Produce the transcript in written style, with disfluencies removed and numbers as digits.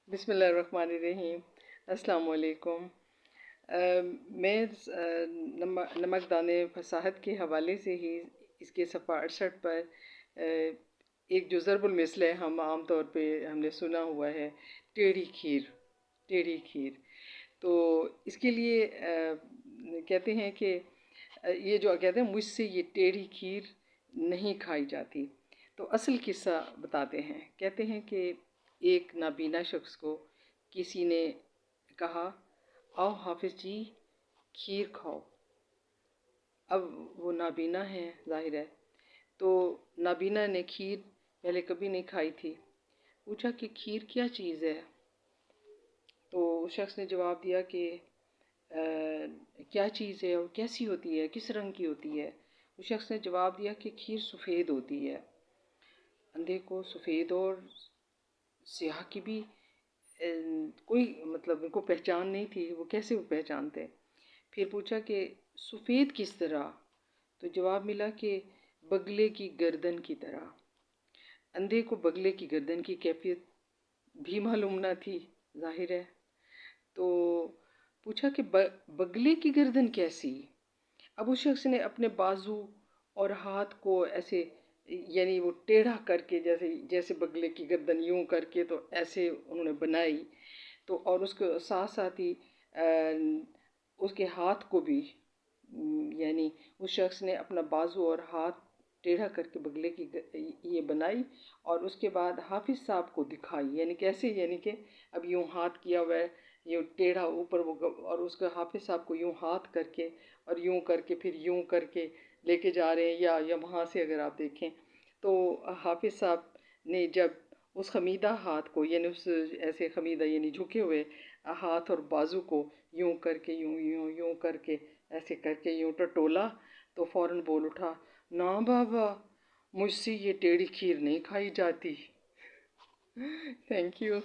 बिस्मिल्लाहिर्रहमानिर्रहीम। अस्सलाम वालेकुम। मैं नमक दाने फसाहत के हवाले से ही इसके सफ़ा 68 पर एक जो ज़रबुल मिसल है, हम आम तौर पे हमने सुना हुआ है, टेढ़ी खीर। टेढ़ी खीर तो इसके लिए कहते हैं कि ये जो कहते हैं मुझसे ये टेढ़ी खीर नहीं खाई जाती। तो असल किस्सा बताते हैं। कहते हैं कि एक नाबीना शख्स को किसी ने कहा, आओ हाफिज़ जी खीर खाओ। अब वो नाबीना है, ज़ाहिर है, तो नाबीना ने खीर पहले कभी नहीं खाई थी। पूछा कि खीर क्या चीज़ है? तो उस शख्स ने जवाब दिया कि क्या चीज़ है और कैसी होती है, किस रंग की होती है? उस शख्स ने जवाब दिया कि खीर सफ़ेद होती है। अंधे को सफ़ेद और स्याह की भी कोई मतलब उनको पहचान नहीं थी, वो कैसे वो पहचानते? फिर पूछा कि सफ़ेद किस तरह? तो जवाब मिला कि बगले की गर्दन की तरह। अंधे को बगले की गर्दन की कैफियत भी मालूम ना थी, जाहिर है। तो पूछा कि बगले की गर्दन कैसी? अब उस शख्स ने अपने बाजू और हाथ को ऐसे, यानी वो टेढ़ा करके, जैसे जैसे बगले की गर्दन यूं करके, तो ऐसे उन्होंने बनाई। तो और उसके साथ साथ ही उसके हाथ को भी, यानी उस शख्स ने अपना बाजू और हाथ टेढ़ा करके बगले की ये बनाई और उसके बाद हाफिज़ साहब को दिखाई। यानी कैसे? यानी कि अब यूं हाथ किया हुआ है, यूं टेढ़ा ऊपर वो, और उसके हाफिज़ साहब को यूं हाथ करके और यूं करके फिर यूं करके लेके जा रहे हैं। या वहाँ से अगर आप देखें तो हाफिज़ साहब ने जब उस खमीदा हाथ को, यानी उस ऐसे खमीदा यानी झुके हुए हाथ और बाजू को यूं करके, यूं यूं यूं करके, ऐसे करके यूं टटोला, तो फ़ौरन बोल उठा, ना बाबा, मुझसे ये टेढ़ी खीर नहीं खाई जाती। Thank you.